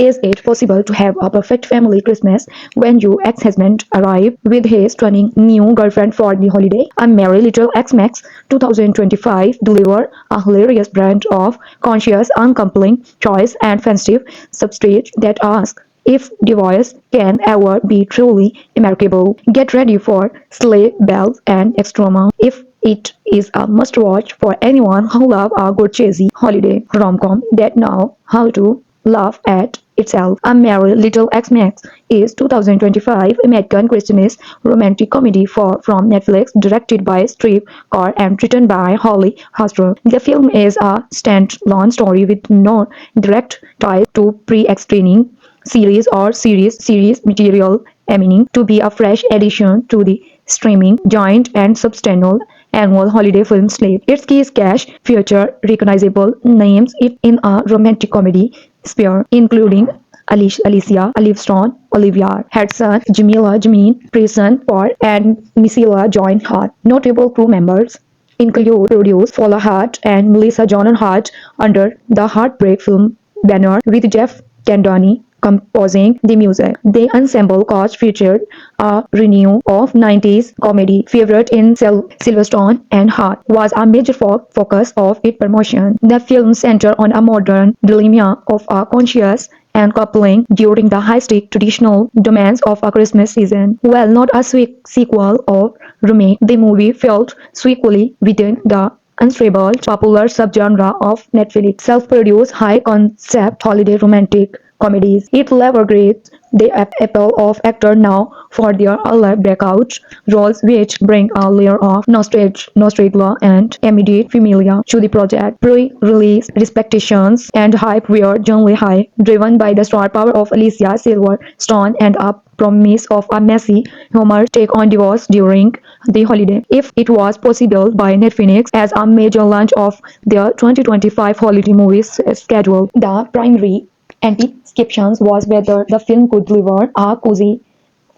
Is it possible to have a perfect family Christmas when your ex-husband arrives with his stunning new girlfriend for the holiday? A Merry Little Xmas 2025 deliver a hilarious brand of conscious, uncoupling choice and festive substrate that ask if divorce can ever be truly amicable. Get ready for sleigh bells and extrema. If it is a must-watch for anyone who loves a good cheesy holiday rom-com that know how to laugh at itself. A Merry Little Xmas is 2025 American Christmas romantic comedy from Netflix, directed by Steve Carr and written by Holly Hudson. The film is a standalone story with no direct ties to pre-existing series or series material, aiming to be a fresh addition to the streaming giant and substantial annual holiday film slate. Its key cast feature recognizable names in a romantic comedy sphere, including Alicia Silverstone, Olivia Hudson, Jameela, Jamil, Hart, and Joan Hart. Notable crew members include producer Hart and Melissa Joan Hart under the Heartbreak film banner, with Jeff Candoni composing the music. The ensemble cast featured a renew of 90s comedy favorite in Silverstone, and Hart was a major focus of its promotion. The film centered on a modern dilemma of a conscious and coupling during the high-stake traditional demands of a Christmas season. While not a sequel or remake, the movie felt squarely within the unstable, popular subgenre of Netflix self-produced high-concept holiday romantic comedies. It leverages the appeal of actors now for their early breakout roles, which bring a layer of nostalgia and immediate familiarity to the project. Pre-release expectations and hype were generally high, driven by the star power of Alicia Silverstone and a promise of a messy, humorous take on divorce during the holiday. If it was possible by Netflix as a major launch of their 2025 holiday movies schedule, the primary anticipation was whether the film could deliver a cozy,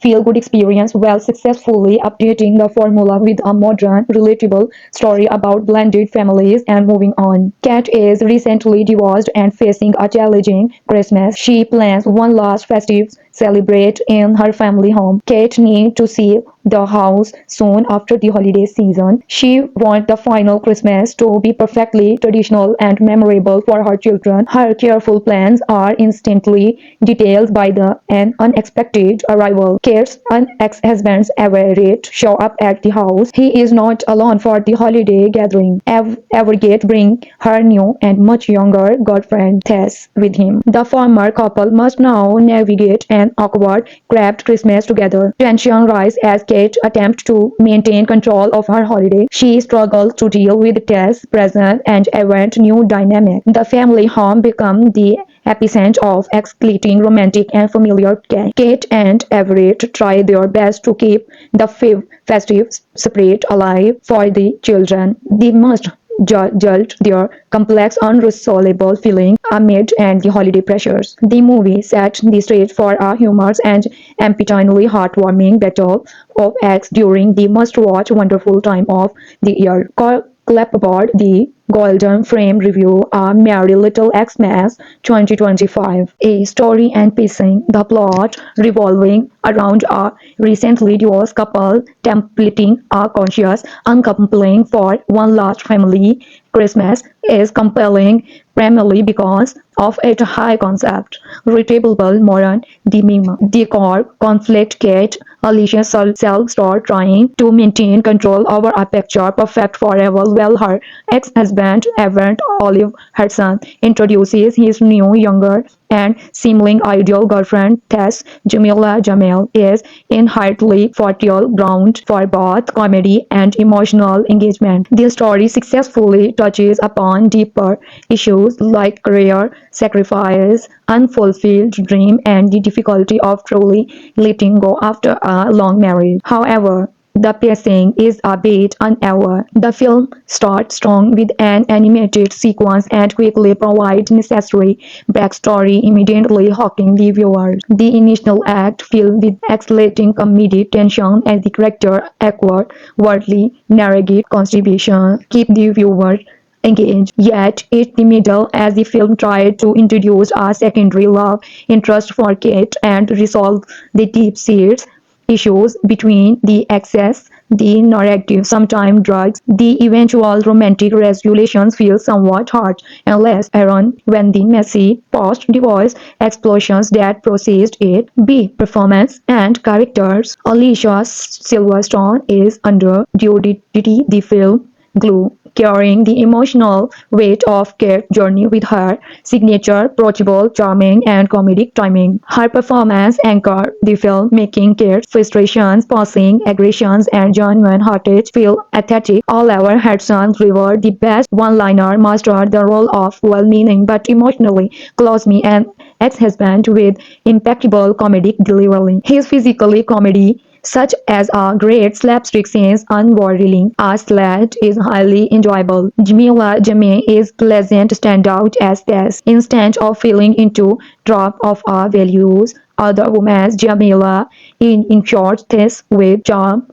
feel-good experience while successfully updating the formula with a modern, relatable story about blended families and moving on. Kat is recently divorced and facing a challenging Christmas. She plans one last festive celebrate in her family home. Kate needs to see the house soon after the holiday season. She wants the final Christmas to be perfectly traditional and memorable for her children. Her careful plans are instantly detailed by an unexpected arrival. Kate's ex-husband's Everett show up at the house. He is not alone for the holiday gathering. Everett brings her new and much younger girlfriend Tess with him. The former couple must now navigate an awkward, cramped Christmas together. Tension rises as Kate attempts to maintain control of her holiday. She struggles to deal with Tess' presence and Everett's new dynamic. The family home becomes the epicenter of escalating romantic and familiar Kate and Everett try their best to keep the festive spirit alive for the children. They must judge their complex, unresolvable feelings amid and the holiday pressures. The movie set the stage for a humorous and empathetically heartwarming battle of acts during the must-watch wonderful time of the year. Clapboard, the Golden Frame Review, A Merry Little Xmas 2025. A story and pacing. The plot revolving around a recently divorced couple templating a conscious uncoupling for one last family Christmas is compelling primarily because of its high concept, relatable modern decor, conflict Kate, Alicia Silverstone trying to maintain control over a picture perfect forever while her ex-husband Everett Hudson introduces his new, younger, and seemingly ideal girlfriend Tess. Jameela Jamil is inherently fertile ground for both comedy and emotional engagement. The story successfully touches upon deeper issues like career, sacrifice, unfulfilled dream, and the difficulty of truly letting go after a long marriage. However, the pacing is a bit uneven. The film starts strong with an animated sequence and quickly provides necessary backstory, immediately hooking the viewer. The initial act filled with escalating comedic tension as the character awkwardly navigate contribution, keep the viewer engage. Yet, in the middle, as the film tried to introduce a secondary love interest for Kate and resolve the deep-seated issues between the excess, the narrative, sometimes drugs, the eventual romantic resolutions feel somewhat hard and less errant when the messy post-divorce explosions that preceded it. B. Performance and characters. Alicia Silverstone is undoubtedly the film glue, carrying the emotional weight of Kate's journey with her signature, approachable, charming, and comedic timing. Her performance anchored the film, making Kate's frustrations, passing aggressions, and genuine heartache feel authentic. Oliver Hudson delivered the best one-liner, mastered the role of well-meaning but emotionally close-me and ex-husband with impeccable comedic delivery. His physically comedy such as a great slapstick scenes unwavering. A sled is highly enjoyable. Jameela is pleasant standout as Tess. Instead of falling into trap of our values, other women Jameela in short this with charm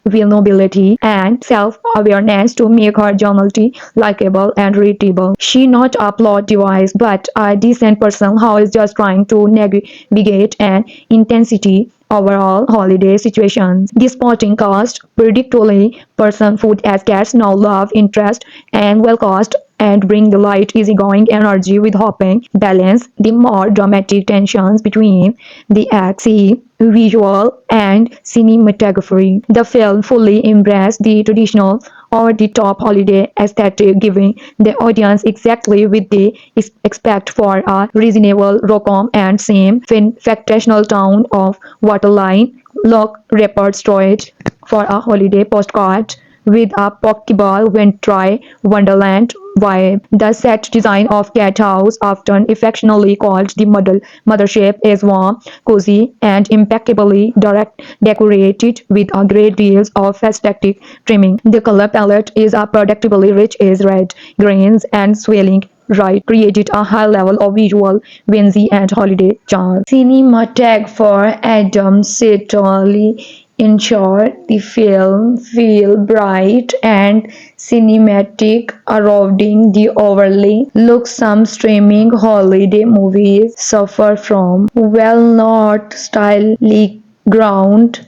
vulnerability, and self-awareness to make her journality likable and readable. She not a plot device, but a decent person who is just trying to navigate an intensity overall holiday situations. The sporting cast, predictably person food as cats now love interest and well cast and bring the light easygoing energy with hopping balance the more dramatic tensions between the acts. See visual and cinematography. The film fully embraced the traditional over-the-top holiday aesthetic, giving the audience exactly what they expect for a reasonable rom-com and same fictional town of Waterline. Look Report storage for a holiday postcard with a pokeball wintry wonderland vibe. The set design of Cat House, often affectionately called the mothership, is warm, cozy, and impeccably decorated with a great deal of aesthetic trimming. The color palette is a predictably rich as red, greens, and swirling right created a high level of visual whimsy and holiday charm. Cinematography for Adam Sitoli ensured the film feel bright and cinematic, avoiding the overly look some streaming holiday movies suffer from. Well not stylistic ground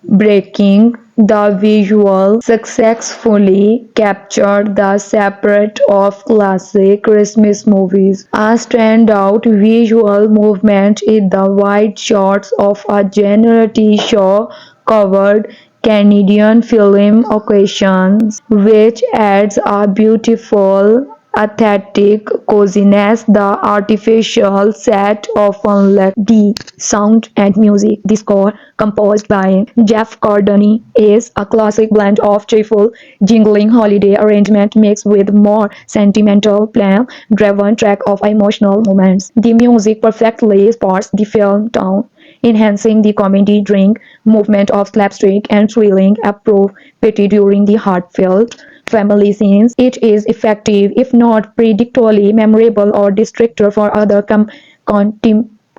breaking, the visual successfully captured the spirit of classic Christmas movies. A standout visual movement is the wide shots of a generally show-covered Canadian film occasions, which adds a beautiful aesthetic coziness. The artificial set often lacks the sound and music. The score, composed by Jeff Cordoni, is a classic blend of cheerful, jingling holiday arrangement mixed with more sentimental, plan-driven track of emotional moments. The music perfectly supports the film tone, enhancing the comedy drink movement of slapstick and thrilling appropriate during the heartfelt family scenes. It is effective, if not predictably memorable or distractor for other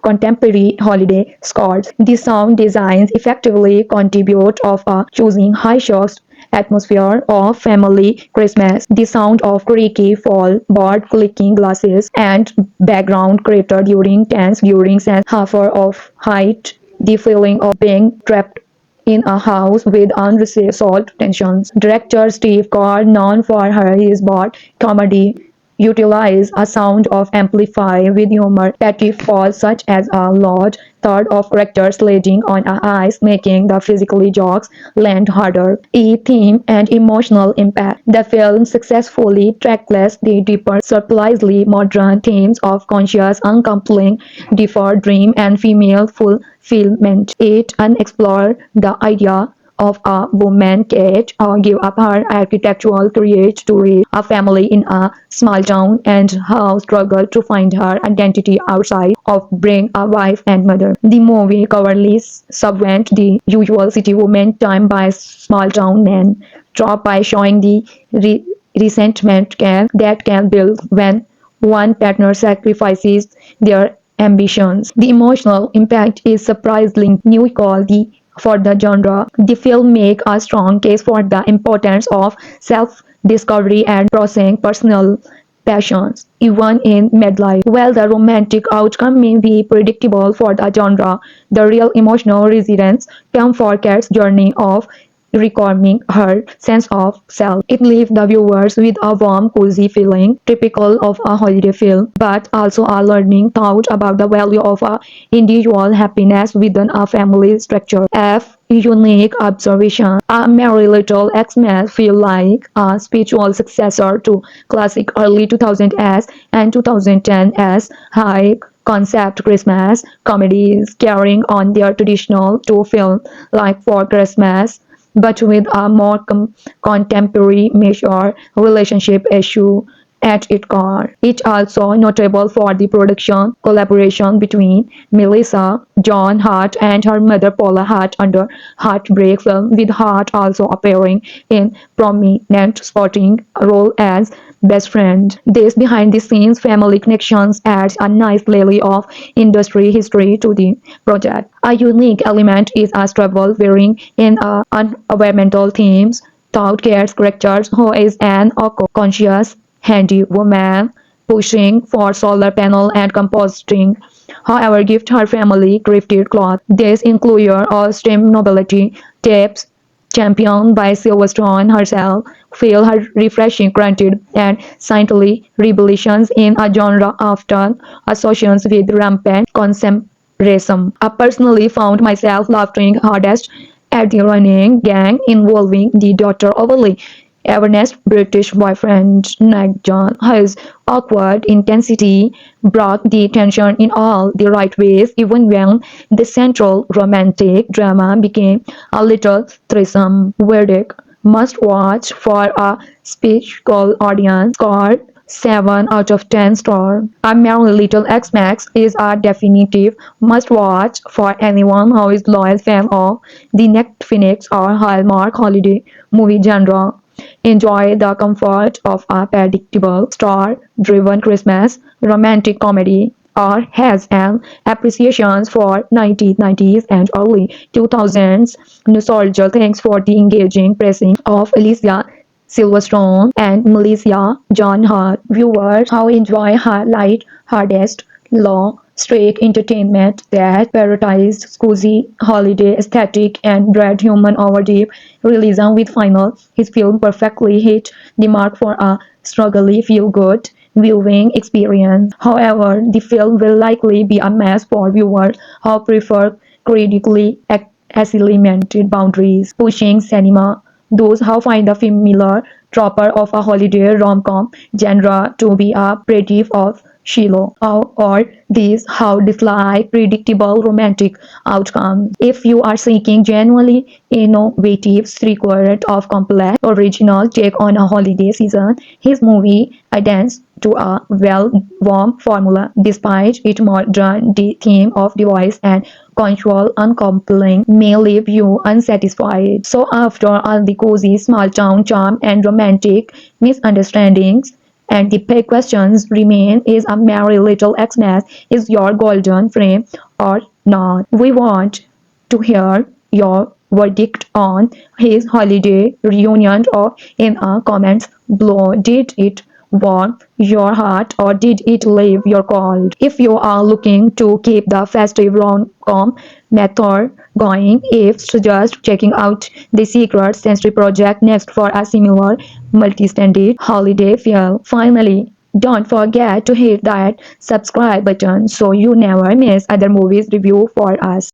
contemporary holiday scores. The sound designs effectively contribute of a choosing high shots atmosphere of family Christmas. The sound of creaky fall, board clicking glasses, and background crater during tense during half hour of height. The feeling of being trapped in a house with unresolved tensions. Director Steve Carr, known for his broad comedy, utilized a sound of amplify with humor petty falls such as a large third of characters sliding on ice, making the physically jokes land harder. A theme and emotional impact. The film successfully tackles the deeper, surprisingly modern themes of conscious uncoupling, deferred dream, and female fulfillment. It unexplored the idea of a woman Kate give up her architectural career to raise a family in a small town and how struggle to find her identity outside of being a wife and mother. The movie covertly subvert the usual city woman time by small town men trope by showing the resentment that can build when one partner sacrifices their ambitions. The emotional impact is surprisingly new for the genre. The film makes a strong case for the importance of self discovery and pursuing personal passions, even in midlife. While the romantic outcome may be predictable for the genre, the real emotional resilience comes for Kat's journey of reclaiming her sense of self. It leaves the viewers with a warm, cozy feeling, typical of a holiday film, but also a learning thought about the value of a individual happiness within a family structure. F. Unique observation. A Merry Little Xmas feel like a spiritual successor to classic early 2000s and 2010s high concept Christmas comedies carrying on their traditional two film like For Christmas but with a more contemporary mature relationship issue at its core. It's also notable for the production collaboration between Melissa Joan Hart and her mother Paula Hart under Heartbreak film, with Hart also appearing in prominent supporting role as best friend. This behind-the-scenes family connections adds a nice layer of industry history to the project. A unique element is a travel wearing in environmental themes. Thought Care's characters, who is an eco-conscious handy woman pushing for solar panel and composting. However, gift her family thrifted cloth. This include all stream nobility tips championed by Silverstone herself, feel her refreshing granted and saintly revelations in a genre often associated with rampant consumerism. I personally found myself laughing hardest at the running gang involving the daughter overly earnest British boyfriend Nick John. His awkward intensity brought the tension in all the right ways, even when the central romantic drama became a little threesome. Verdict must watch for a special audience scored 7 out of 10 star. A Merry Little Xmas is a definitive must-watch for anyone who is loyal fan of the Netflix or Hallmark holiday movie genre. Enjoy the comfort of a predictable, star-driven Christmas romantic comedy, or has an appreciation for 1990s and early 2000s nostalgia thanks for the engaging pressing of Alicia Silverstone and Melissa John Hart. Viewers who enjoy her light-hearted, low-stake entertainment that prioritized cozy holiday aesthetic and dread human over deep realism with final. His film perfectly hit the mark for a struggling feel-good viewing experience. However, the film will likely be a mess for viewers who prefer critically acclimated boundaries, pushing cinema. Those who find the familiar trope of a holiday rom-com genre to be a primitive of shallow, or these how dislike predictable romantic outcomes. If you are seeking genuinely innovative, three-quarter of complex, original take on a holiday season, his movie adheres to a well-worn formula. Despite its modern theme of divorce and control uncoupling may leave you unsatisfied. So after all the cozy small town charm and romantic misunderstandings, and the big questions remain, is a Merry Little Xmas is your golden frame or not? We want to hear your verdict on his holiday reunion or in our comments below. Did it warm your heart or did it leave your cold? If you are looking to keep the festive rom-com method going, if suggest checking out the Secret Sensory Project next for a similar multi-standard holiday feel. Finally, don't forget to hit that subscribe button so you never miss other movies review for us.